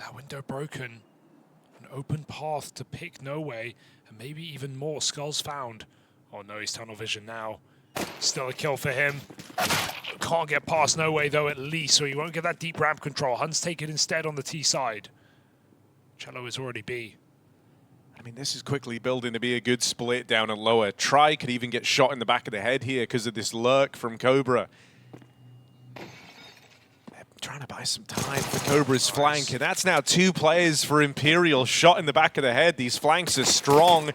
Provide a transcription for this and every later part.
That window broken. An open path to pick No Way, and maybe even more skulls found. Oh no, he's tunnel vision now. Still a kill for him. Can't get past No Way though, at least, so he won't get that deep ramp control. Huns take it instead on the T side. Cello is already B. I mean, this is quickly building to be a good split down and lower. Try could even get shot in the back of the head here because of this lurk from Cobra. They're trying to buy some time for Cobra's flank, and that's now 2 players for Imperial. Shot in the back of the head. These flanks are strong.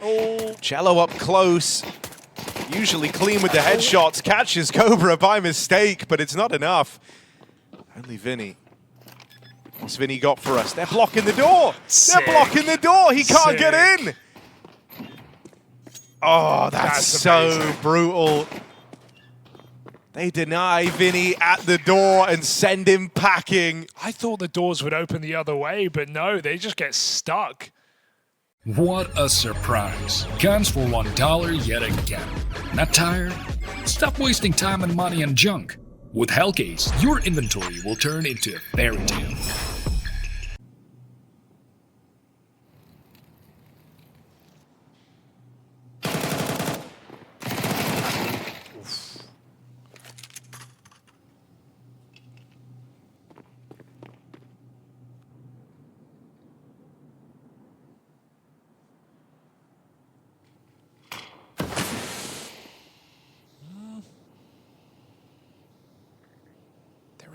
Cello up close. Usually clean with the headshots. Catches Cobra by mistake, but it's not enough. Only Vinny. What's Vinny got for us? They're blocking the door. They're blocking the door. He can't get in. Oh, that's so brutal. They deny Vinny at the door and send him packing. I thought the doors would open the other way, but no, they just get stuck. What a surprise. Guns for $1 yet again. Not tired? Stop wasting time and money on junk. With Hellcase, your inventory will turn into a fairy tale.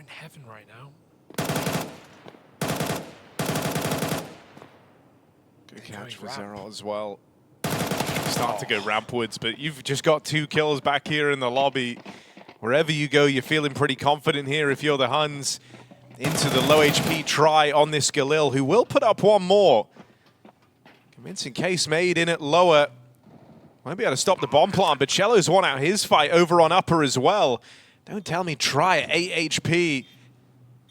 Heaven right now. Good catch for Zerol as well. Start to go rampwards, but you've just got 2 kills back here in the lobby. Wherever you go, you're feeling pretty confident here if you're the Huns. Into the low HP try on this Galil, who will put up 1 more. Convincing case made in at lower. Won't be able to stop the bomb plant, but Cello's won out his fight over on upper as well. Don't tell me try at 8 HP.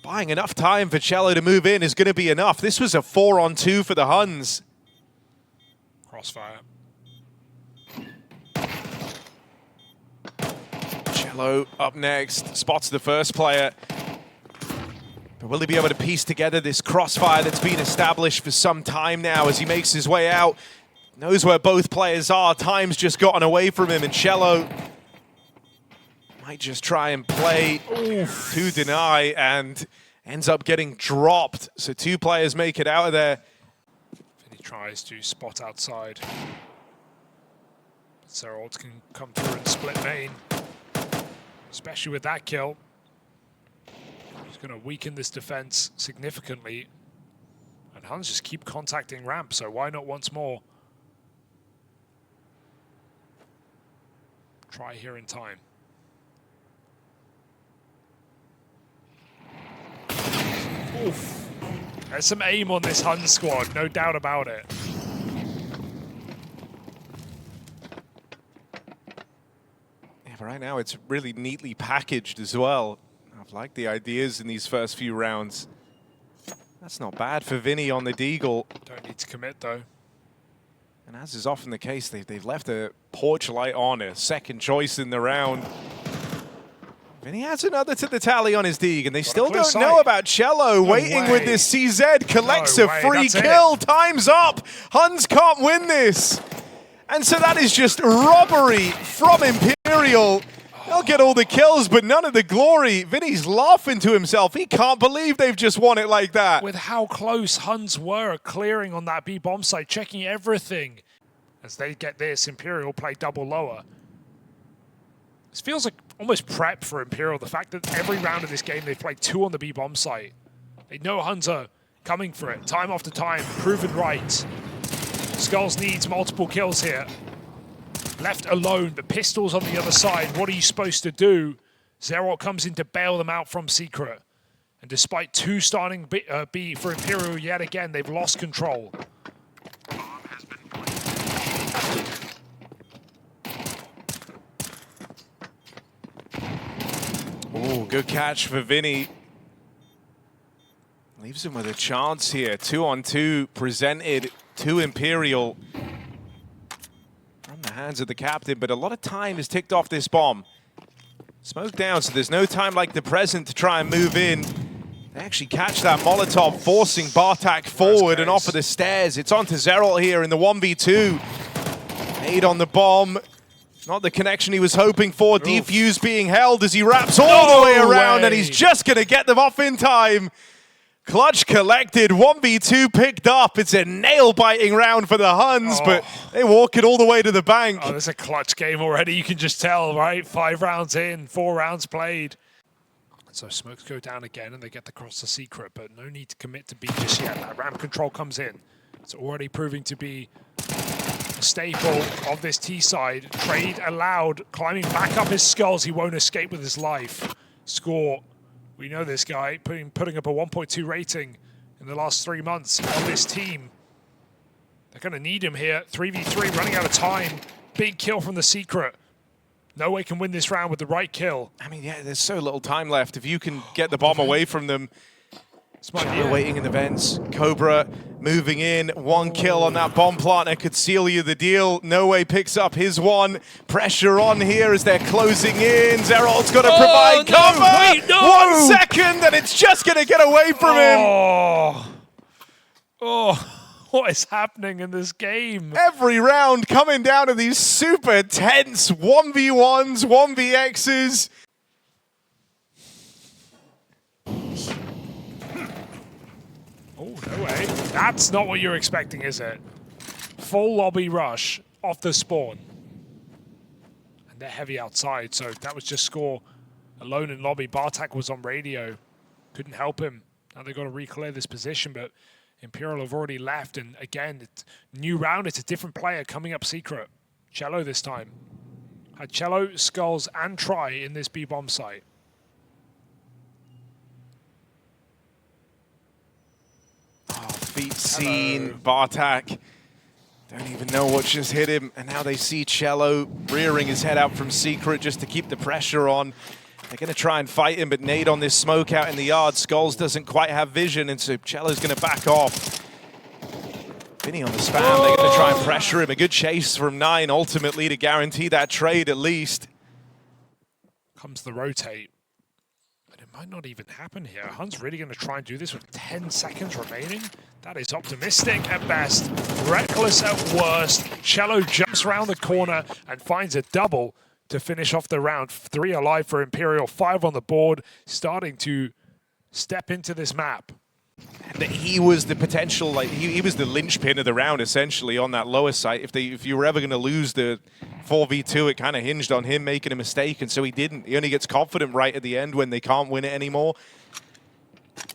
Buying enough time for Cello to move in is going to be enough. This was a 4-on-2 for the Huns. Crossfire. Cello up next, spots the first player. But will he be able to piece together this crossfire that's been established for some time now as he makes his way out? Knows where both players are. Time's just gotten away from him, and Cello might just try and play to deny and ends up getting dropped. So 2 players make it out of there. Vinny tries to spot outside. Zerol can come through and split main, especially with that kill. He's going to weaken this defense significantly. And Huns just keep contacting ramp, so why not once more? Try here in time. Oof. There's some aim on this Hun squad, no doubt about it. Yeah, but right now it's really neatly packaged as well. I've liked the ideas in these first few rounds. That's not bad for Vinny on the Deagle. Don't need to commit though. And as is often the case, they've left a porch light on, a second choice in the round. Vinny adds another to the tally on his Deeg, and they still don't know about Cello. Waiting with this CZ, collects a free kill. Time's up. Huns can't win this. And so that is just robbery from Imperial. They'll get all the kills, but none of the glory. Vinny's laughing to himself. He can't believe they've just won it like that. With how close Huns were clearing on that B bomb site, checking everything. As they get this, Imperial play double lower. This feels like almost prep for Imperial. The fact that every round of this game they've played 2 on the B bomb site. They know Huns are coming for it, time after time, proven right. Skulls needs multiple kills here. Left alone, but pistols on the other side. What are you supposed to do? Zerol comes in to bail them out from Secret. And despite 2 starting B for Imperial yet again, they've lost control. Oh, good catch for Vinny. Leaves him with a chance here. 2-on-2 presented to Imperial from the hands of the captain, but a lot of time is ticked off this bomb. Smoke down, so there's no time like the present to try and move in. They actually catch that Molotov, forcing Bartak forward and off of the stairs. It's on to Zerol here in the 1v2. Nade on the bomb. Not the connection he was hoping for. Oof. Defuse being held as he wraps all the way around, and he's just going to get them off in time. Clutch collected, 1v2 picked up. It's a nail-biting round for the Huns, but they walk it all the way to the bank. Oh, there's a clutch game already. You can just tell, right? 5 rounds in, 4 rounds played. So smokes go down again, and they get across the secret, but no need to commit to B just yet. That ramp control comes in. It's already proving to be a staple of this T side. Trade allowed, climbing back up his skulls. He won't escape with his life. Score. We know this guy, putting up a 1.2 rating in the last 3 months on this team. They're going to need him here. 3v3, running out of time. Big kill from the secret. No way can win this round with the right kill. I mean, yeah, there's so little time left. If you can get the bomb away from them. We're waiting in the vents. Cobra moving in. 1 kill on that bomb planter could seal you the deal. No Way picks up his one. Pressure on here as they're closing in. Zerol's got to provide cover. Wait, no. 1 second, and it's just going to get away from him. What is happening in this game? Every round coming down to these super tense 1v1s, 1vx's. Oh, no way. That's not what you're expecting, is it? Full lobby rush off the spawn. And they're heavy outside, so that was just Score alone in lobby. Bartak was on radio. Couldn't help him. Now they've got to re-clear this position, but Imperial have already left. And again, it's new round. It's a different player coming up secret. Cello this time. Had Cello, Skulls, and Try in this B-bomb site. Feet seen, Bartak don't even know what just hit him, and now they see Cello rearing his head out from secret just to keep the pressure on. They're going to try and fight him, but nade on this smoke out in the yard. Skulls doesn't quite have vision, and so Cello's going to back off. Vinny on the spam, they're going to try and pressure him. A good chase from 9 ultimately to guarantee that trade at least. Comes the rotate. Might not even happen here. Huns really going to try and do this with 10 seconds remaining? That is optimistic at best, reckless at worst. Cello jumps around the corner and finds a double to finish off the round. 3 alive for Imperial, 5 on the board, starting to step into this map. And he was the potential, like he was the linchpin of the round essentially on that lower site. If you were ever going to lose the 4v2, it kind of hinged on him making a mistake, and so he didn't. He only gets confident right at the end when they can't win it anymore.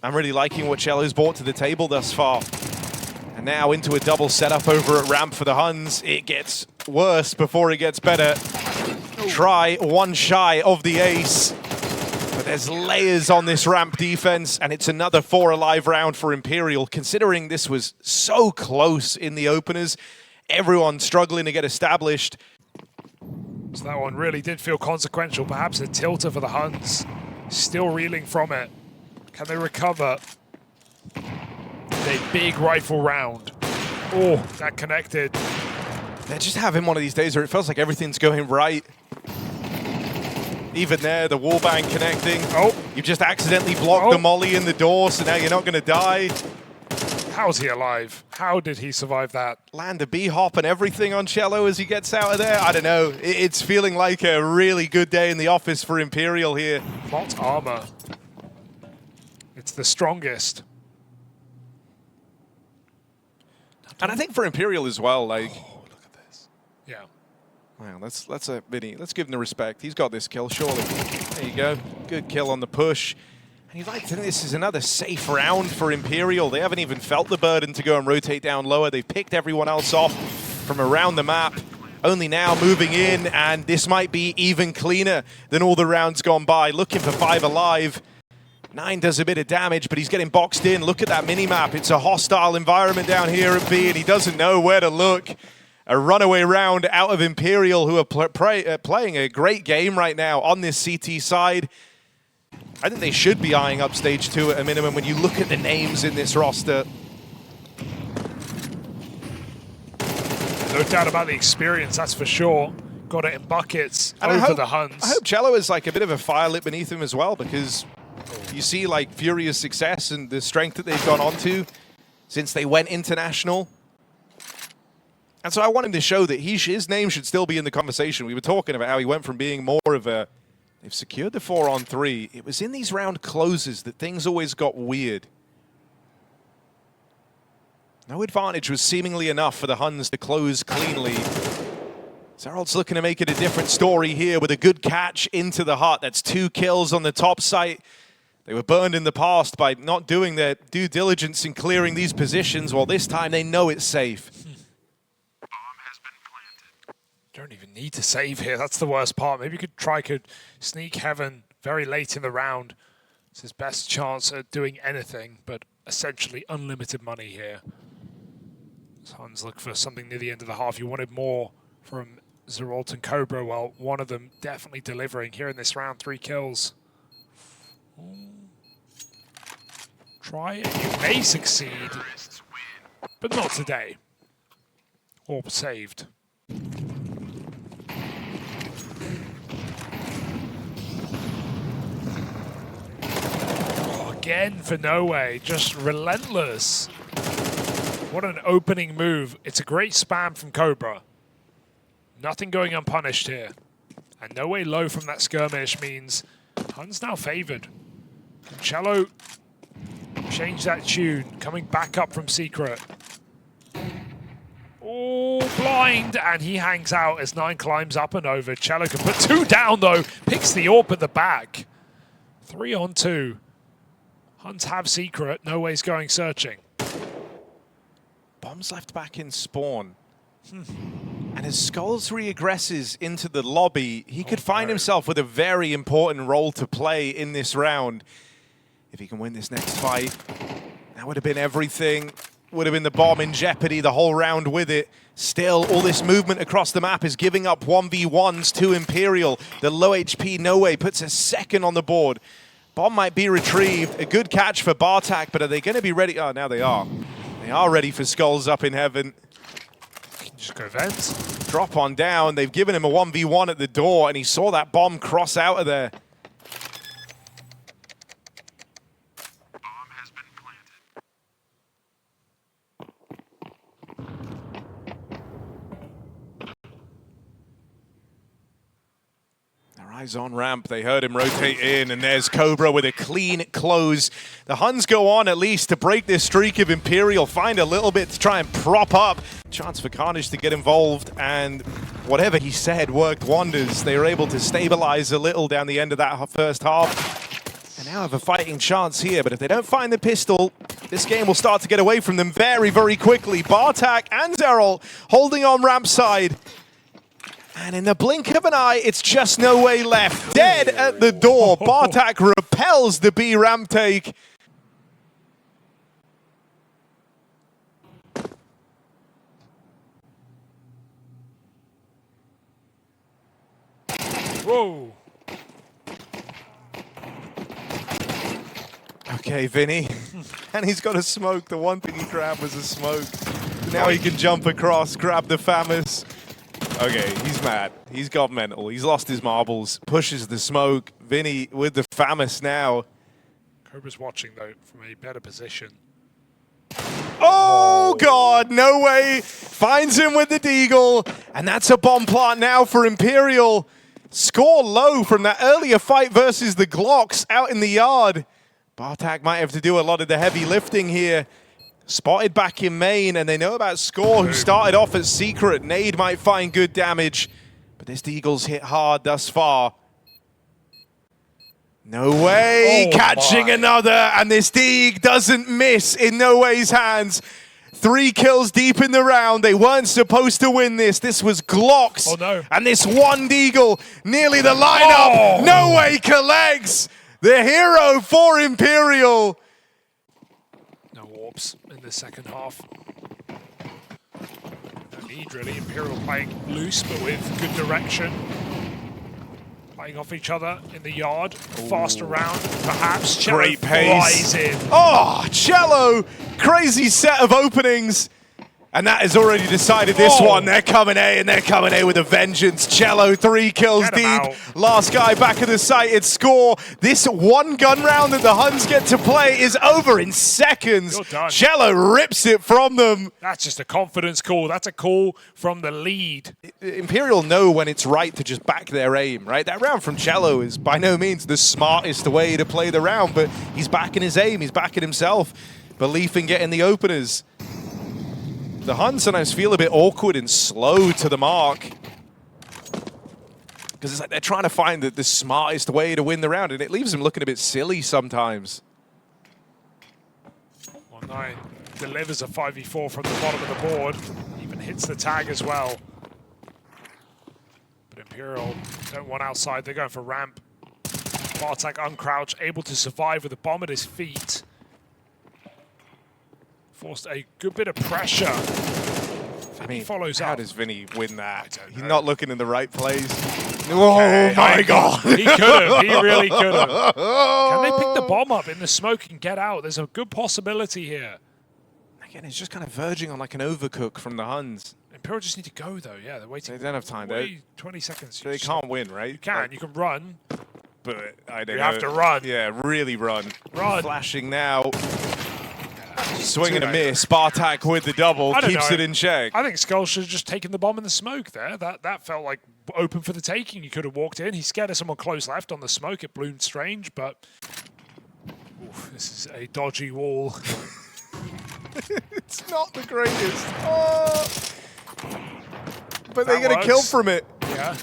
I'm really liking what Cello's brought to the table thus far. And now into a double setup over at ramp for the Huns. It gets worse before it gets better. Try 1 shy of the ace. But there's layers on this ramp defense, and it's another 4 alive round for Imperial, considering this was so close in the openers. Everyone struggling to get established. So that one really did feel consequential. Perhaps a tilter for the Huns. Still reeling from it. Can they recover? A big rifle round. Oh, that connected. They're just having one of these days where it feels like everything's going right. Even there, the wallbang connecting. Oh. You've just accidentally blocked the molly in the door, so now you're not going to die. How's he alive? How did he survive that? Land a B-hop and everything on Cello as he gets out of there. I don't know. It's feeling like a really good day in the office for Imperial here. Plot armor. It's the strongest. And I think for Imperial as well, like... Oh, look at this. Yeah. Wow, let's give him the respect. He's got this kill, surely. There you go. Good kill on the push. And you'd like to think this is another safe round for Imperial. They haven't even felt the burden to go and rotate down lower. They've picked everyone else off from around the map. Only now moving in, and this might be even cleaner than all the rounds gone by. Looking for 5 alive. 9 does a bit of damage, but he's getting boxed in. Look at that mini-map. It's a hostile environment down here at B, and he doesn't know where to look. A runaway round out of Imperial, who are playing a great game right now on this CT side. I think they should be eyeing up stage 2 at a minimum when you look at the names in this roster. No doubt about the experience, that's for sure. Got it in buckets and over the Huns. I hope Cello is like a bit of a fire lit beneath him as well, because You see like furious success and the strength that they've gone on to since they went international. And so I wanted to show that his name should still be in the conversation. We were talking about how he went from being more of a... They've secured the 4-on-3. It was in these round closes that things always got weird. No advantage was seemingly enough for the Huns to close cleanly. Zerald's looking to make it a different story here with a good catch into the hut. That's 2 kills on the top site. They were burned in the past by not doing their due diligence in clearing these positions. Well, this time they know it's safe. Don't even need to save here. That's the worst part. Maybe you could sneak Heaven very late in the round. It's his best chance at doing anything, but essentially unlimited money here. Huns look for something near the end of the half. You wanted more from Zeralt and Cobra. Well, one of them definitely delivering here in this round. 3 kills. Try it. You may succeed, but not today. Orb saved. Again for No Way, just relentless. What an opening move. It's a great spam from Cobra. Nothing going unpunished here. And No Way low from that skirmish means Huns now favored. Can Cello change that tune, coming back up from Secret. Oh, blind, and he hangs out as 9 climbs up and over. Cello can put 2 down though, picks the AWP at the back. 3 on 2. Huns have Secret, No Way's going searching. Bombs left back in spawn. And as Skulls re-aggresses into the lobby, he could find himself with a very important role to play in this round. If he can win this next fight, that would have been everything. Would have been the bomb in jeopardy the whole round with it. Still, all this movement across the map is giving up 1v1s to Imperial. The low HP No Way puts a second on the board. Bomb might be retrieved. A good catch for Bartak, but are they going to be ready? Oh, now they are. They are ready for Skulls up in heaven. Just go vents. Drop on down. They've given him a 1v1 at the door, and he saw that bomb cross out of there. Bomb has been planted. Their eyes on ramp. They heard him rotate in, and there's Cobra with a clean close. The Huns go on at least to break this streak of Imperial, find a little bit to try and prop up. Chance for Carnage to get involved, and whatever he said worked wonders. They were able to stabilize a little down the end of that first half, and now have a fighting chance here. But if they don't find the pistol, this game will start to get away from them very, very quickly. Bartak and Zerald holding on ramp side. And in the blink of an eye, it's just No Way left. Dead at the door. Bartak repels the B ramp take. Whoa. Okay, Vinny. And he's got a smoke. The one thing he grabbed was a smoke. Now he can jump across, grab the FAMAS. Okay, he's mad. He's got mental. He's lost his marbles. Pushes the smoke. Vinny with the FAMAS now. Cobra's watching, though, from a better position. Oh, God. No Way. Finds him with the deagle. And that's a bomb plant now for Imperial. Score low from that earlier fight versus the Glocks out in the yard. Bartak might have to do a lot of the heavy lifting here. Spotted back in main, and they know about Score, who started off as Secret. Nade might find good damage, but this Deagle's hit hard thus far. No Way, catching another, and this Deag doesn't miss in No Way's hands. 3 kills deep in the round. They weren't supposed to win this. This was Glocks. Oh, no. And this one Deagle, nearly the lineup. No Way collects. The hero for Imperial. No warps in the second half. No need, really. Imperial playing loose, but with good direction. Playing off each other in the yard. Fast around, perhaps. Cello Great pace. flies in. Oh, Cello. Crazy set of openings. And that has already decided this one. They're coming A, and they're coming A with a vengeance. Cello, 3 kills deep. Last guy back at the site, it's score. This one gun round that the Huns get to play is over in seconds. Cello rips it from them. That's just a confidence call. That's a call from the lead. Imperial know when it's right to just back their aim, right? That round from Cello is by no means the smartest way to play the round, but he's backing his aim. He's backing himself. Belief in getting the openers. The Huns sometimes feel a bit awkward and slow to the mark. Because it's like they're trying to find the smartest way to win the round, and it leaves them looking a bit silly sometimes. 1-9 delivers a 5v4 from the bottom of the board. Even hits the tag as well. But Imperial don't want outside. They're going for ramp. Bartek uncrouch, able to survive with a bomb at his feet. Forced a good bit of pressure. I mean, follows how up. does Vinny win that? He's not looking in the right place. Oh my God. He could have. He really could have. Can they pick the bomb up in the smoke and get out? There's a good possibility here. Again, it's just kind of verging on like an overcook from the Huns. Imperial just need to go, though. Yeah, they're waiting. They don't have time. 20 seconds. They can't win, right? You can. You can run. But I don't You know. have to run. Yeah, really run. Run. Flashing now. Swing and a miss. Spartak with the double. Keeps it in check. I think Skull should have just taken the bomb in the smoke there. That felt like open for the taking. He could have walked in. He's scared of someone close left on the smoke. It bloomed strange, but oof, this is a dodgy wall. It's not the greatest. Oh. But they That get a kill from it. Yeah.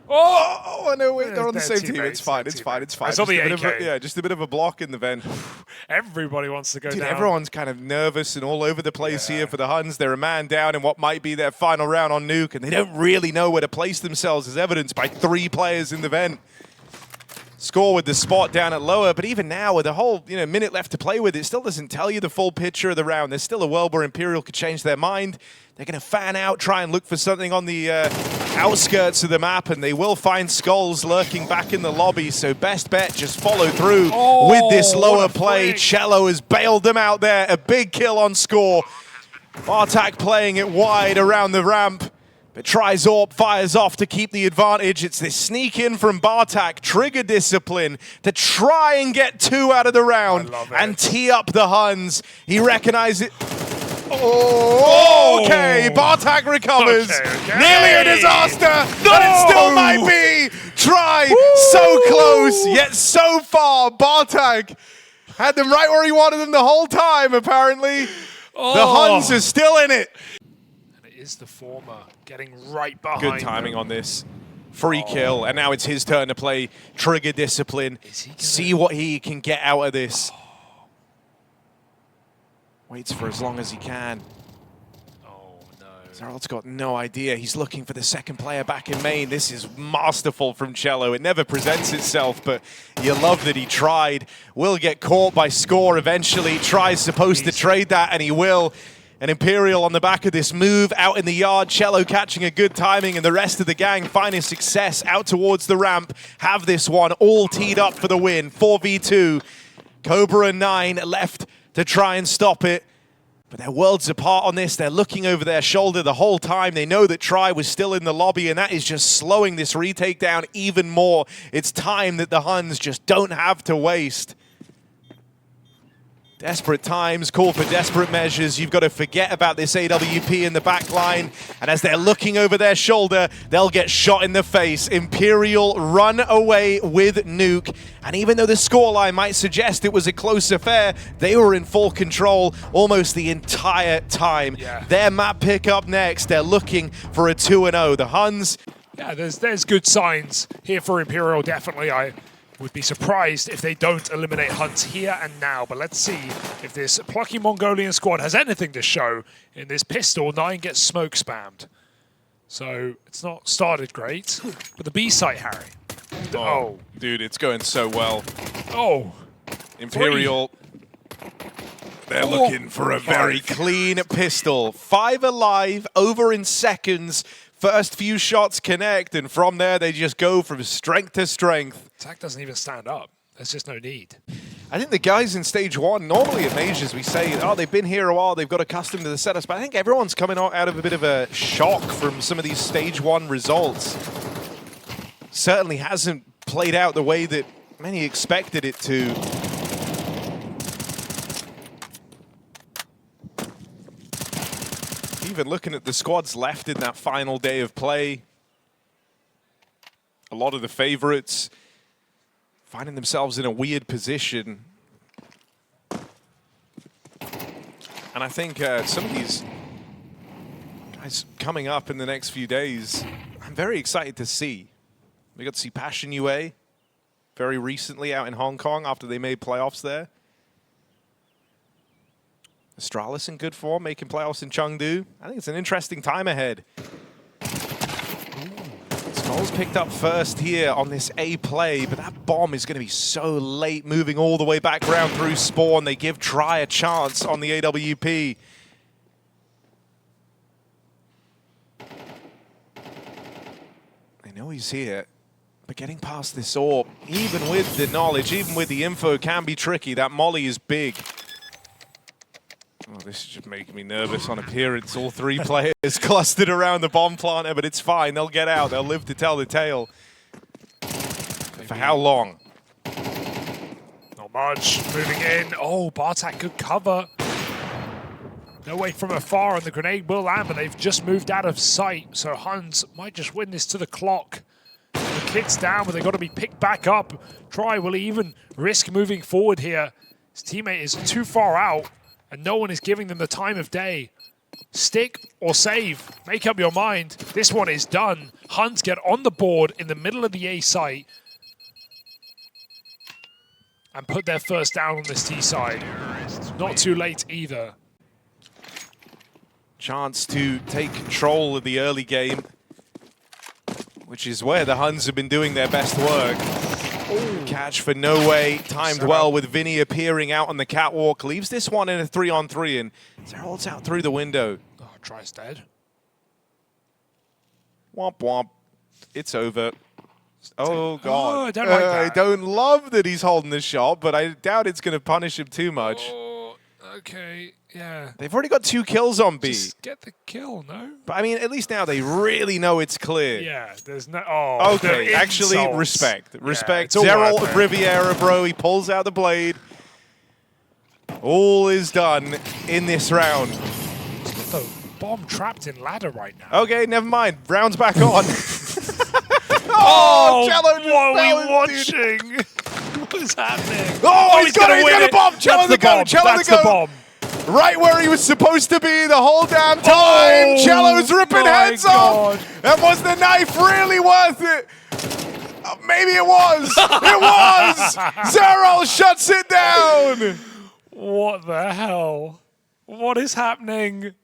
Oh, no, wait, they're on the same team. teammates, It's fine, it's fine, it's fine. I saw the AK. Yeah, just a bit of a block in the vent. Everybody wants to go Dude, down. everyone's kind of nervous and all over the place here for the Huns. They're a man down in what might be their final round on Nuke, and they don't really know where to place themselves, as evidenced by 3 players in the vent. Score with the spot down at lower, but even now with a whole minute left to play with, it still doesn't tell you the full picture of the round. There's still a world where Imperial could change their mind. They're going to fan out, try and look for something on the outskirts of the map, and they will find Skulls lurking back in the lobby, so best bet, just follow through with this lower play. Cello has bailed them out there. A big kill on Score. Bartak playing it wide around the ramp. But tries AWP, fires off to keep the advantage. It's this sneak in from Bartak, trigger discipline to try and get 2 out of the round and tee up the Huns. He recognizes it. Oh, okay. Bartak recovers. Okay. Nearly a disaster, but it still might be. Try so close, yet so far. Bartak had them right where he wanted them the whole time, apparently. The Huns are still in it. Is the former getting right behind Good timing on this. Free kill, and now it's his turn to play trigger discipline. See what he can get out of this. Waits for as long as he can. Oh no. Zerald's got no idea. He's looking for the second player back in main. This is masterful from Cello. It never presents itself, but you love that he tried. Will get caught by Score eventually. Tries supposed to trade that, and he will. And Imperial on the back of this move out in the yard. Cello catching a good timing, and the rest of the gang finding success out towards the ramp. Have this one all teed up for the win. 4v2. Cobra and 9 left to try and stop it. But they're worlds apart on this. They're looking over their shoulder the whole time. They know that Try was still in the lobby, and that is just slowing this retake down even more. It's time that the Huns just don't have to waste. Desperate times call for desperate measures. You've got to forget about this AWP in the back line. And as they're looking over their shoulder, they'll get shot in the face. Imperial run away with Nuke. And even though the scoreline might suggest it was a close affair, they were in full control almost the entire time. Their map pick up next. They're looking for a 2-0. The Huns... Yeah, there's good signs here for Imperial, definitely. I would be surprised if they don't eliminate Huns here and now, but let's see if this plucky Mongolian squad has anything to show in this pistol. 9 gets smoke spammed. So it's not started great, but the B site, Harry. Oh, dude, it's going so well. Oh. Imperial, they're looking for a very clean pistol. 5 alive, over in seconds. First few shots connect, and from there they just go from strength to strength. Attack doesn't even stand up. There's just no need. I think the guys in stage one, normally at majors, we say, oh, they've been here a while, they've got accustomed to the setups, but I think everyone's coming out of a bit of a shock from some of these stage one results. Certainly hasn't played out the way that many expected it to. Even looking at the squads left in that final day of play, a lot of the favorites finding themselves in a weird position. And I think some of these guys coming up in the next few days, I'm very excited to see. We got to see Passion UA very recently out in Hong Kong after they made playoffs there. Astralis in good form, making playoffs in Chengdu. I think it's an interesting time ahead. Skull's picked up first here on this A play, but that bomb is going to be so late, moving all the way back around through Spawn. They give Try a chance on the AWP. They know he's here, but getting past this orb, even with the knowledge, even with the info, can be tricky. That molly is big. Oh, this is just making me nervous on appearance. All three players clustered around the bomb planter, but it's fine. They'll get out. They'll live to tell the tale. For how long? Not much. Moving in. Oh, Bartak, good cover. No way from afar, and the grenade will land, but they've just moved out of sight. So Huns might just win this to the clock. The kid's down, but they've got to be picked back up. Try, will he even risk moving forward here? His teammate is too far out, and no one is giving them the time of day. Stick or save. Make up your mind. This one is done. Huns get on the board in the middle of the A site and put their first down on this T side. Not too late either. Chance to take control of the early game, which is where the Huns have been doing their best work. Ooh. Catch for No Way, timed well with Vinny appearing out on the catwalk. Leaves this one in a 3-on-3, and Zerald's out through the window. Oh, Try's dead. Womp womp. It's over. Oh, God. Oh, I don't like that. I don't love that he's holding the shot, but I doubt it's going to punish him too much. Oh, okay, yeah. They've already got 2 kills on B. Just get the kill, no? But I mean, at least now they really know it's clear. Yeah, there's no... Oh, okay, the actually, insults. respect. Respect. Yeah, Zerald Riviera, bro. He pulls out the blade. All is done in this round. He's got the bomb trapped in ladder right now. Okay, never mind. Round's back on. Oh, Cello just what are we fell, watching? What is happening? Oh, he's got a bomb. Cello the go. Cello the go. Right where he was supposed to be the whole damn time. Oh, Cello's ripping heads God. off. And was the knife really worth it? Maybe it was. It was. Zerald shuts it down. What the hell? What is happening?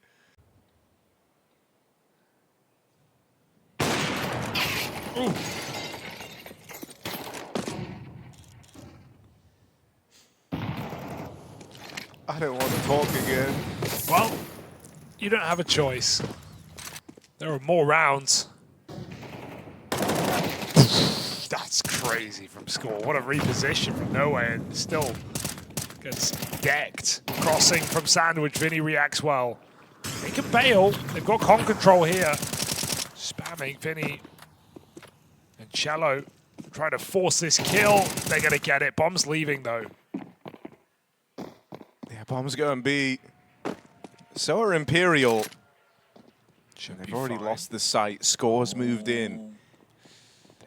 Ooh. I don't want to talk again. Well, you don't have a choice. There are more rounds. That's crazy from score. What a reposition from nowhere, and still gets decked. Crossing from Sandwich. Vinny reacts well. They can bail. They've got con control here. Spamming Vinny and Cello trying to force this kill. They're going to get it. Bomb's leaving though. Yeah, Bomb's going B. So are Imperial. They've already lost the site. Scores moved in.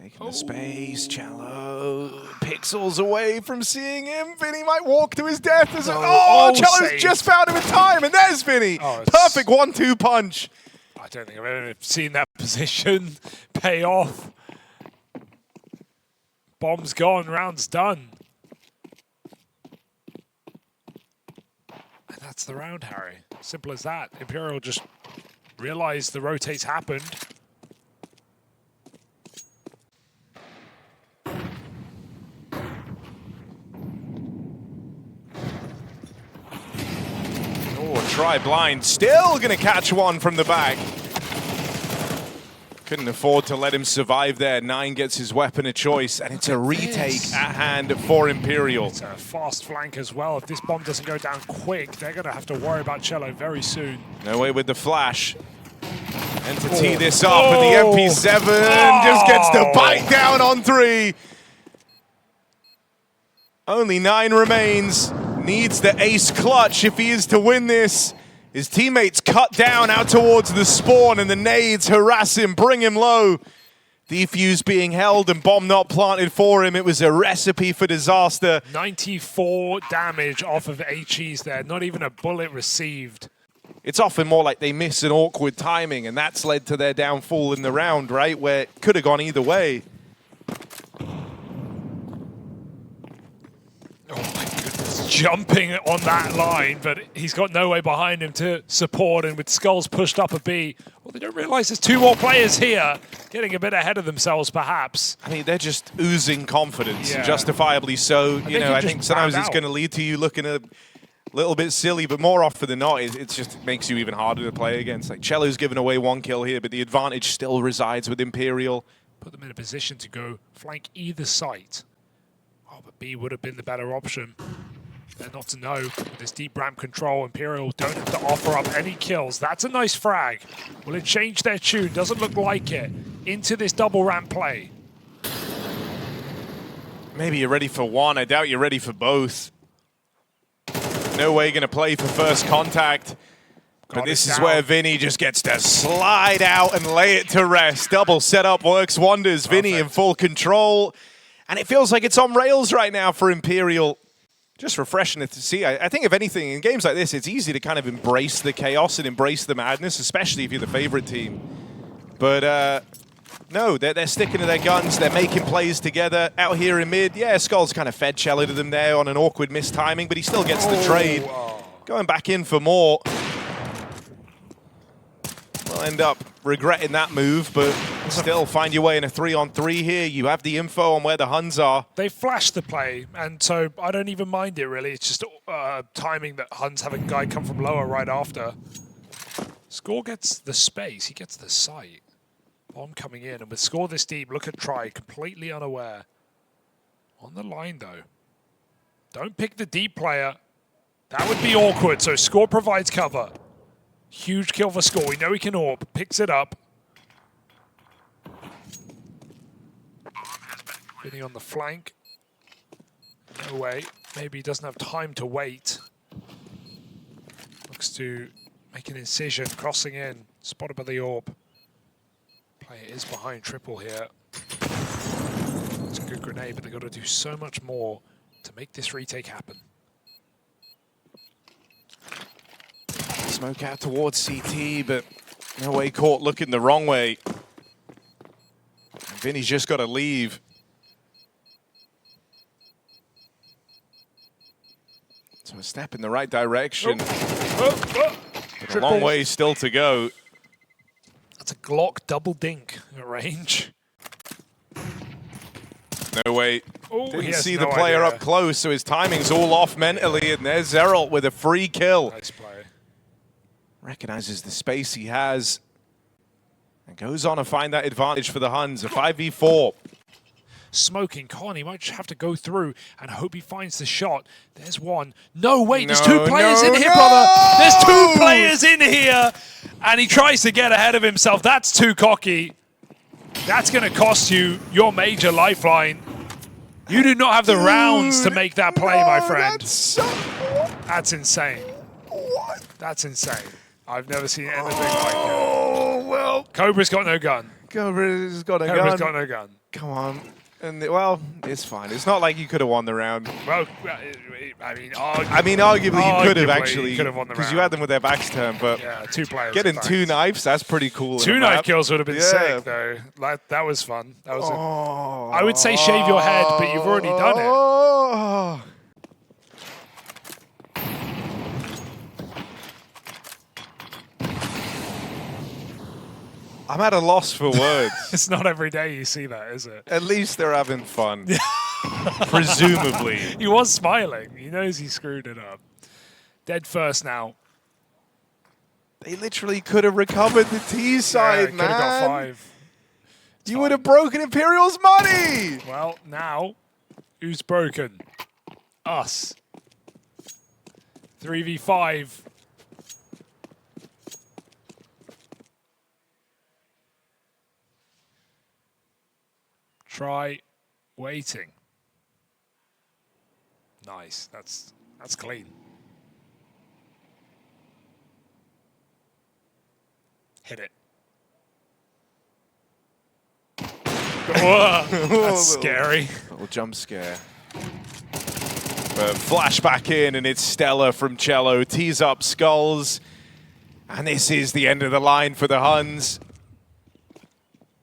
Taking the space. Cello. Pixels away from seeing him. Vinny might walk to his death. Cello's saved. just found him in time. And there's Vinny. Perfect 1-2 punch. I don't think I've ever seen that position pay off. Bomb's gone. Round's done. And that's the round, Harry. Simple as that. Imperial just realized the rotates happened. Oh, Try blind. Still going to catch one from the back. Couldn't afford to let him survive there. 9 gets his weapon of choice, and it's a retake at hand for Imperial. It's a fast flank as well. If this bomb doesn't go down quick, they're going to have to worry about Cello very soon. No way with the flash. And to tee this up, and the MP7 just gets the bite down on 3. Only 9 remains. Needs the ace clutch if he is to win this. His teammates cut down out towards the spawn, and the nades harass him, bring him low. Defuse being held and bomb not planted for him. It was a recipe for disaster. 94 damage off of HEs there, not even a bullet received. It's often more like they miss an awkward timing, and that's led to their downfall in the round, right? Where it could have gone either way. Oh my goodness, jumping on that line, but he's got no way behind him to support, and with Skulls pushed up a B, well, they don't realize there's 2 more players here, getting a bit ahead of themselves perhaps. I mean, they're just oozing confidence, Yeah. justifiably so. You know, I think sometimes it's out. going to lead to you looking a little bit silly, but more often than not, it just makes you even harder to play against. Like, Cello's given away 1 kill here, but the advantage still resides with Imperial. Put them in a position to go flank either site. Oh, but B would have been the better option. They're not to know. With this deep ramp control, Imperial don't have to offer up any kills. That's a nice frag. Will it change their tune? Doesn't look like it. Into this double ramp play. Maybe you're ready for 1. I doubt you're ready for both. No way going to play for first contact. But this is where Vinny just gets to slide out and lay it to rest. Double setup works wonders. Vinny in full control. And it feels like it's on rails right now for Imperial. Just refreshing to see. I think, if anything, in games like this, it's easy to kind of embrace the chaos and embrace the madness, especially if you're the favorite team. But no, they're sticking to their guns. They're making plays together. Out here in mid, yeah, Skull's kind of fed Cello to them there on an awkward mistiming, but he still gets the trade. Going back in for more. We'll end up regretting that move, but still find your way in a 3-on-3 here. You have the info on where the Huns are. They flashed the play, and so I don't even mind it, really. It's just timing that Huns have a guy come from lower right after. Score gets the space. He gets the sight. Bomb coming in, and with Score this deep, look at Try, completely unaware. On the line, though. Don't pick the deep player. That would be awkward, so Score provides cover. Huge kill for Score. We know he can AWP. Picks it up. Vinny on the flank. No way. Maybe he doesn't have time to wait. Looks to make an incision. Crossing in. Spotted by the AWP. Player is behind triple here. It's a good grenade, but they've got to do so much more to make this retake happen. Smoke out towards CT, but no way caught looking the wrong way. And Vinny's just got to leave. So a step in the right direction. But a long way still to go. That's a Glock double dink at range. No way. Ooh, Didn't see the player up close, so his timing's all off mentally, and there's Zeralt with a free kill. Nice play. Recognizes the space he has and goes on to find that advantage for the Huns. A 5v4. Smoking. Con, he might just have to go through and hope he finds the shot. There's one. No, wait, there's 2 players in here, brother. There's 2 players in here. And he tries to get ahead of himself. That's too cocky. That's going to cost you your major lifeline. You do not have the rounds to make that play, my friend. That's insane. What? That's insane. I've never seen anything like it. Oh, well. Cobra's got no gun. Cobra's got a gun. Cobra's got no gun. Come on. And well, it's fine. It's not like you could have won the round. Well, I mean, arguably you could have actually, could have won the round. because you had them with their backs turned. But yeah, 2 players. getting 2 knives, that's pretty cool. 2 knife kills would have been sick, though. That was fun. That was. I would say shave your head, but you've already done it. I'm at a loss for words. It's not every day you see that, is it? At least they're having fun. Presumably. He was smiling. He knows he screwed it up. Dead first now. They literally could have recovered the T side, could man. have got 5. You would have broken Imperial's money! Well, now, who's broken? Us. 3v5. Try waiting. Nice. That's clean. Hit it. Whoa, that's scary. Little jump scare. But flashback in, and it's Stella from Cello. Tees up Skulls. And this is the end of the line for the Huns.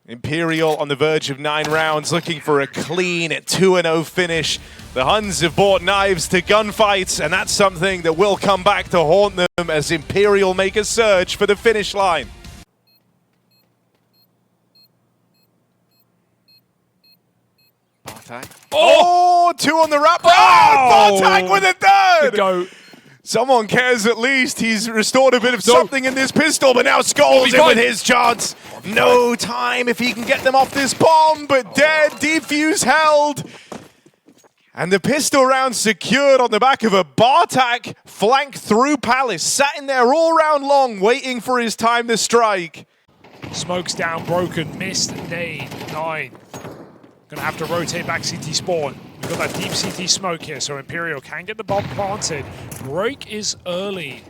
Imperial on the verge of 9 rounds, looking for a clean 2-0 finish. The Huns have brought knives to gunfights, and that's something that will come back to haunt them as Imperial make a surge for the finish line. Bartak. Oh, 2 on the wrap. Oh, Bartak with a third! Go. Someone cares at least. He's restored a bit of something in this pistol, but now Skulls in with his chance. No time if he can get them off this bomb, but dead. Defuse held. And the pistol round secured on the back of a Bartak flank through Palace. Sat in there all round long, waiting for his time to strike. Smokes down, broken, missed, nade, 9. Gonna have to rotate back CT spawn. We've got that deep CT smoke here, so Imperial can get the bomb planted. Break is early.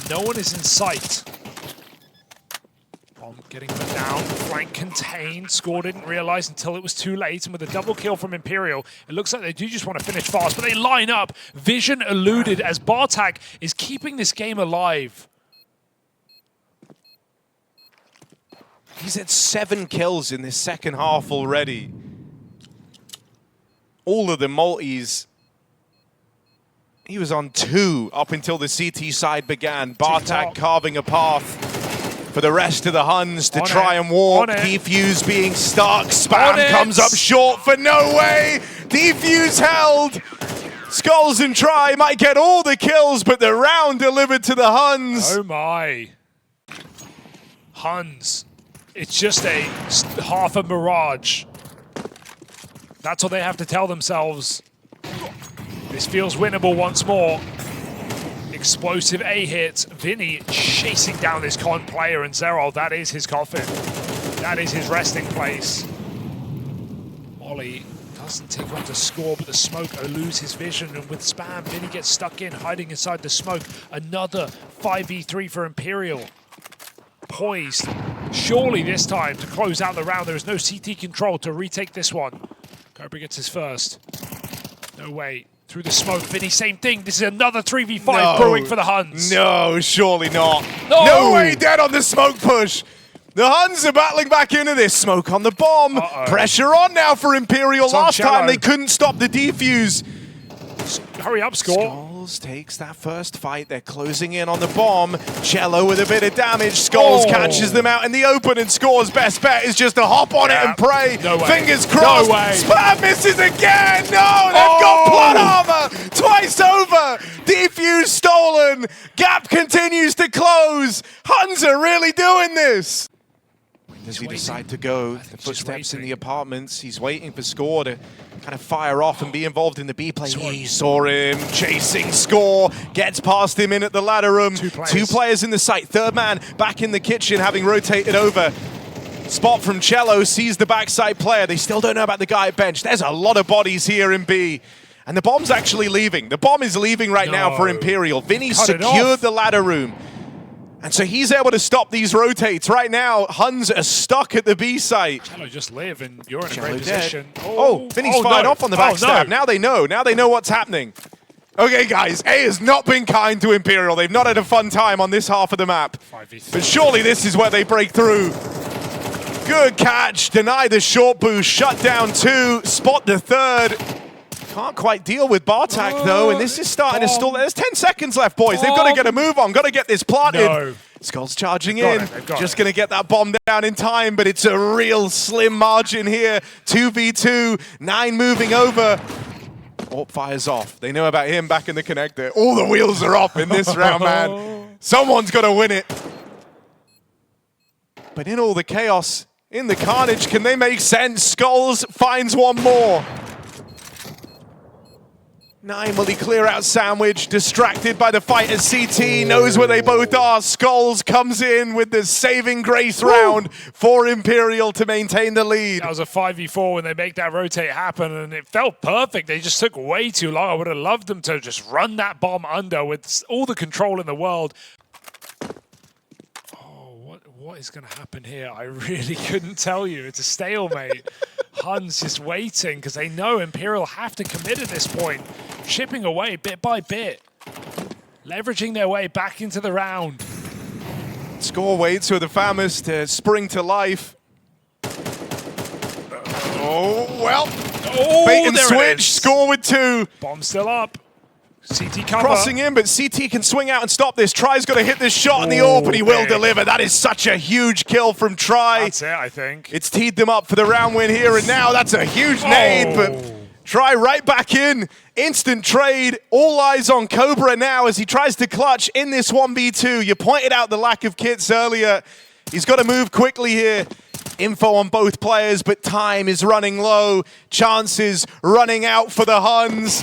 No one is in sight. Bomb getting put down, flank contained. Score didn't realize until it was too late, and with a double kill from Imperial, it looks like they do just want to finish fast, but they line up. Vision eluded as Bartak is keeping this game alive. He's had 7 kills in this second half already. All of the multis. He was on 2 up until the CT side began. Bartak carving a path for the rest of the Huns to try and walk. Defuse being stuck. Spam comes up short for no way. Defuse held. Skulls and Try might get all the kills, but the round delivered to the Huns. Oh my. Huns. It's just a half a mirage. That's what they have to tell themselves. This feels winnable once more. Explosive A hit. Vinny chasing down this con player, and Zerol, that is his coffin. That is his resting place. Ollie doesn't take one to score, but the smoke eludes his vision, and with Spam, Vinny gets stuck in, hiding inside the smoke. Another 5v3 for Imperial. Poised, surely this time to close out the round. There is no CT control to retake this one. Cobra gets his first. No way. Through the smoke, Vinny, same thing. This is another 3v5 brewing for the Huns. No, surely not. No way, dead on the smoke push. The Huns are battling back into this. Smoke on the bomb. Pressure on now for Imperial. Last time they couldn't stop the defuse. Hurry up, Score. Skulls takes that first fight. They're closing in on the bomb. Cello with a bit of damage. Skulls catches them out in the open, and Score's best bet is just to hop on it and pray. No way. Fingers crossed. No way. Spam misses again. No, they've got plot armor twice over. Defuse stolen. Gap continues to close. Huns are really doing this. Does he decide to go? The footsteps in the apartments. He's waiting for Score to kind of fire off and be involved in the B play. He saw him chasing Score, gets past him in at the ladder room. Two players in the site. Third man back in the kitchen, having rotated over. Spot from Cello, sees the backside player. They still don't know about the guy at bench. There's a lot of bodies here in B. And the bomb's actually leaving. The bomb is leaving right now for Imperial. Vinny secured the ladder room. And so he's able to stop these rotates. Right now, Huns are stuck at the B site. Cello just live, and you're in a great position. Vinny's fired off on the backstab. Now they know. Now they know what's happening. Okay, guys, A has not been kind to Imperial. They've not had a fun time on this half of the map. 5v3. But surely this is where they break through. Good catch. Deny the short boost. Shut down 2. Spot the 3rd. Can't quite deal with Bartak, though, and this is starting to stall. There's 10 seconds left, boys. They've got to get a move on. Got to get this planted. Skulls charging in. Just going to get that bomb down in time, but it's a real slim margin here. 2v2. 9 moving over. Orp fires off. They know about him back in the connector. All the wheels are off in this round, man. Someone's got to win it. But in all the chaos, in the carnage. Can they make sense? Skulls finds one more. 9, will he clear out Sandwich? Distracted by the fight as CT knows where they both are. Skulls comes in with the saving grace round for Imperial to maintain the lead. That was a 5v4 when they make that rotate happen, and it felt perfect. They just took way too long. I would have loved them to just run that bomb under with all the control in the world. What is going to happen here? I really couldn't tell you. It's a stalemate. Huns just waiting because they know Imperial have to commit at this point. Chipping away bit by bit. Leveraging their way back into the round. Score waits for the FAMAS to spring to life. Oh, well. Oh, bait and there switch. Score with 2. Bomb still up. CT cover. Crossing in, but CT can swing out and stop this. Try's got to hit this shot in the AWP, and he will deliver. That is such a huge kill from Try. That's it, I think. It's teed them up for the round win here and now. That's a huge nade, but Try right back in. Instant trade. All eyes on Cobra now as he tries to clutch in this 1v2. You pointed out the lack of kits earlier. He's got to move quickly here. Info on both players, but time is running low. Chances running out for the Huns.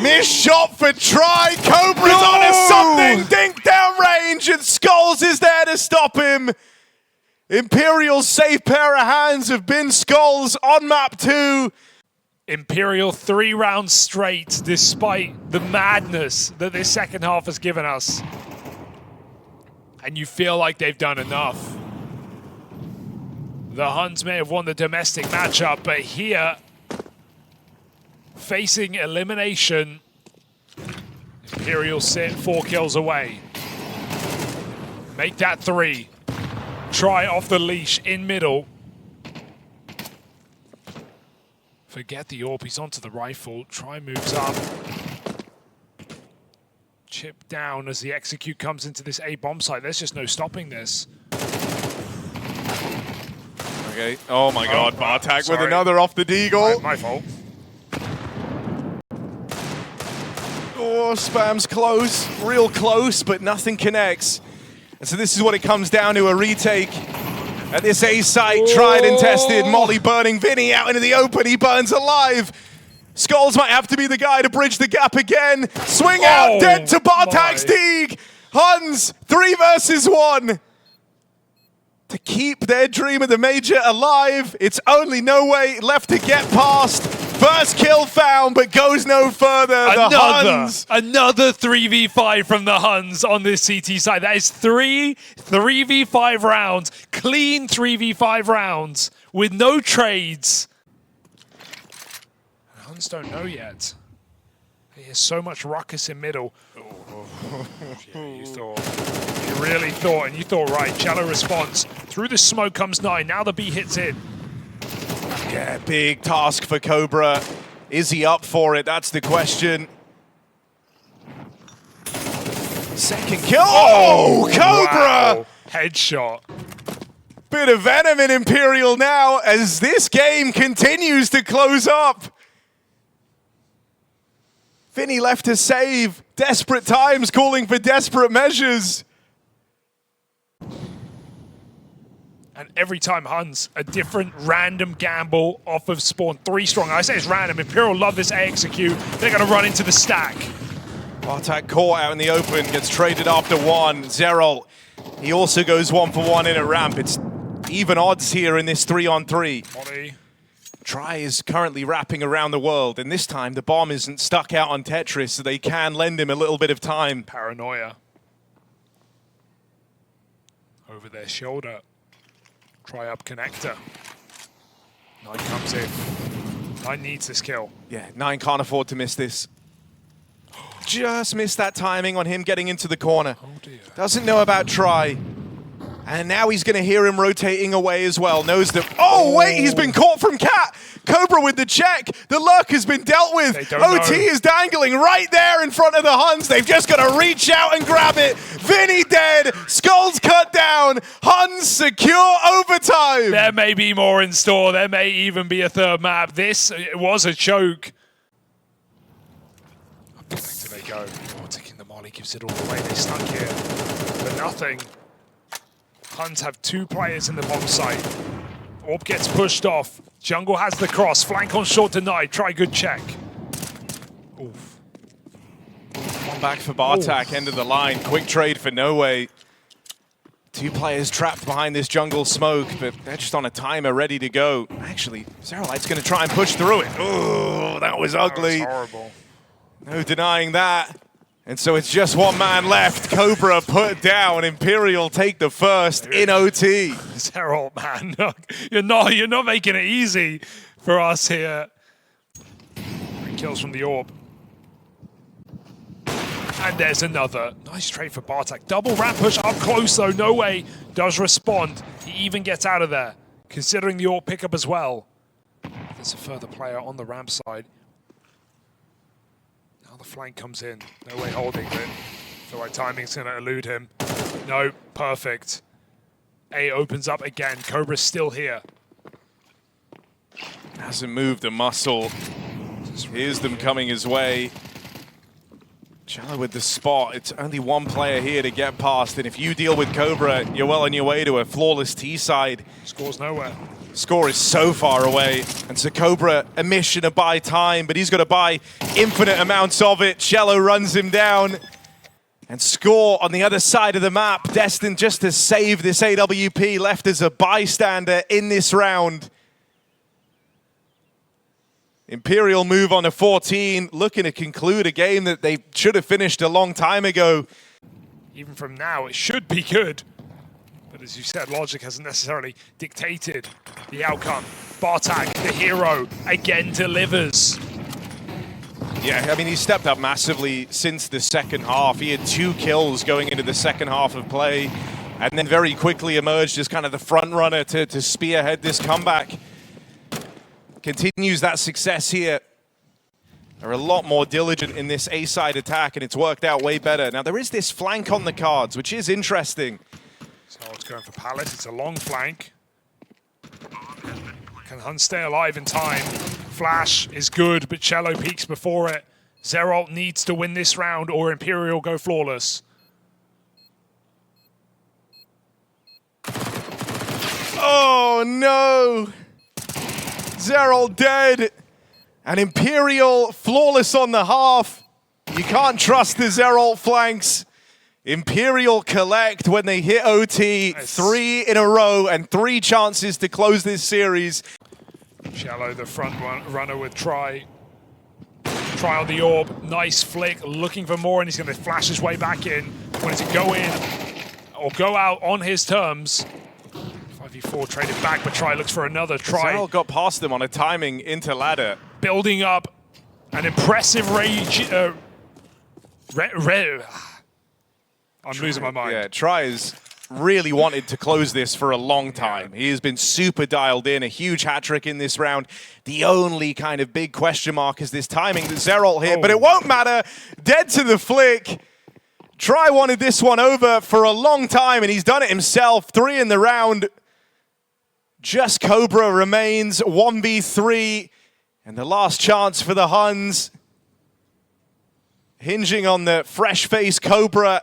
Missed shot for Try. Cobra's onto something. Dink down range, and Skulls is there to stop him. Imperial's safe pair of hands have been Skulls on map 2. Imperial 3 rounds straight, despite the madness that this second half has given us. And you feel like they've done enough. The Huns may have won the domestic matchup, but here, facing elimination, Imperial sit 4 kills away. Make that 3. Try off the leash in middle. Forget the AWP, he's onto the rifle. Try moves up. Chip down as the execute comes into this A bomb site. There's just no stopping this. Okay. Oh my God, Bartak with another off the deagle. My fault. Oh, Spam's close, real close, but nothing connects. And so this is what it comes down to, a retake at this A site, tried and tested. Molly burning Vinny out into the open, he burns alive. Skulls might have to be the guy to bridge the gap again. Swing out, dead to Bartak's Deeg. Huns, 3 versus 1. To keep their dream of the Major alive, it's only no way left to get past. First kill found, but goes no further. The Huns. Another 3v5 from the Huns on this CT side. That is 3v5 rounds. Clean 3v5 rounds with no trades. The Huns don't know yet. There's so much ruckus in middle. Yeah, you really thought, and you thought right. Shallow response. Through the smoke comes 9. Now the B hits in. Yeah, big task for Cobra. Is he up for it? That's the question. Second kill. Oh, Cobra! Wow. Headshot. Bit of venom in Imperial now as this game continues to close up. Vinny left to save. Desperate times calling for desperate measures. And every time Huns, a different random gamble off of spawn. 3 strong. I say it's random. Imperial love this A execute. They're going to run into the stack. Bartak caught out in the open, gets traded after 1. Zerol, he also goes 1 for 1 in a ramp. It's even odds here in this 3-on-3. Molly. Try is currently wrapping around the world, and this time the bomb isn't stuck out on Tetris, so they can lend him a little bit of time. Paranoia. Over their shoulder. Try up connector. 9 comes in. 9 needs this kill. Yeah, 9 can't afford to miss this. Just missed that timing on him getting into the corner. Oh dear. Doesn't know about Try. And now he's going to hear him rotating away as well. Knows that... Oh, wait, he's been caught from Cat. Cobra with the check. The lurk has been dealt with. OT is dangling right there in front of the Huns. They've just got to reach out and grab it. Vinny dead. Skulls cut down. Huns secure overtime. There may be more in store. There may even be a 3rd map. This was a choke. Up connector they go. Oh, taking the Molly gives it all away. They stuck here for nothing. Huns have 2 players in the bomb site. Orb gets pushed off. Jungle has the cross. Flank on short denied. Try good check. Oof. One back for Bartak, end of the line. Quick trade for No Way. 2 players trapped behind this jungle smoke, but they're just on a timer ready to go. Actually, Zerolite's going to try and push through it. Oh, that was ugly. That was horrible. No denying that. And so it's just one man left. Cobra put down. Imperial take the first in OT. Zeralt, man, you're not making it easy for us here. Kills from the orb. And there's another. Nice trade for Bartak. Double ramp push up close though. No Way does respond. He even gets out of there, considering the orb pickup as well. There's a further player on the ramp side. Now the flank comes in. No Way holding it. The right timing's going to elude him. No, perfect. A opens up again. Cobra's still here. Hasn't moved a muscle. Here's them coming his way. Cello with the spot. It's only one player here to get past, and if you deal with Cobra, you're well on your way to a flawless T-side. Score's nowhere. Score is so far away, and so Cobra, a mission to buy time, but he's got to buy infinite amounts of it. Cello runs him down, and Score on the other side of the map, destined just to save this AWP, left as a bystander in this round. Imperial move on to 14, looking to conclude a game that they should have finished a long time ago. Even from now, it should be good. But as you said, logic hasn't necessarily dictated the outcome. Bartak, the hero, again delivers. Yeah, I mean, he stepped up massively since the second half. He had 2 kills going into the second half of play, and then very quickly emerged as kind of the front runner to spearhead this comeback. Continues that success here. They're a lot more diligent in this A-side attack, and it's worked out way better. Now, there is this flank on the cards, which is interesting. So it's going for Palace. It's a long flank. Can Huns stay alive in time? Flash is good, but Cello peeks before it. Zeralt needs to win this round, or Imperial go flawless. Oh, no! Zeralt dead, and Imperial flawless on the half. You can't trust the Zeralt flanks. Imperial collect when they hit OT. Nice. 3 in a row and 3 chances to close this series. Cello, the front runner with Try. Try on the orb, nice flick, looking for more, and he's going to flash his way back in. When does it go in or go out on his terms? 5v4 traded back, but Try looks for another try. Zeralt got past them on a timing into ladder. Building up an impressive rage. I'm losing my mind. Yeah, Try's really wanted to close this for a long time. He has been super dialed in, a huge hat-trick in this round. The only kind of big question mark is this timing that Zeralt hit, but it won't matter. Dead to the flick. Try wanted this one over for a long time, and he's done it himself. 3 in the round. Just Cobra remains 1v3, and the last chance for the Huns. Hinging on the fresh-faced Cobra.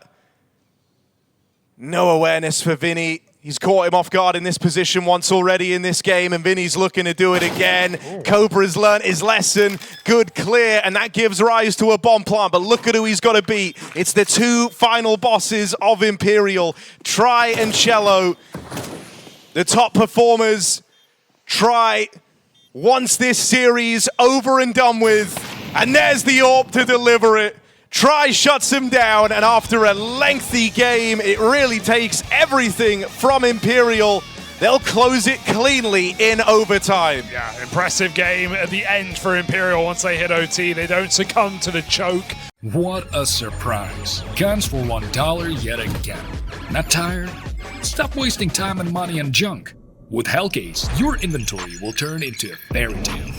No awareness for Vinny. He's caught him off guard in this position once already in this game, and Vinny's looking to do it again. Cobra's learnt his lesson. Good clear, and that gives rise to a bomb plant, but look at who he's got to beat. It's the 2 final bosses of Imperial, Try and Cello. The top performers. Try wants this series over and done with, and there's the AWP to deliver it. Try shuts him down, and after a lengthy game, it really takes everything from Imperial. They'll close it cleanly in overtime. Yeah, impressive game at the end for Imperial. Once they hit OT, they don't succumb to the choke. What a surprise. Guns for $1 yet again. Not tired? Stop wasting time and money on junk. With Hellcase, your inventory will turn into a fairy tale.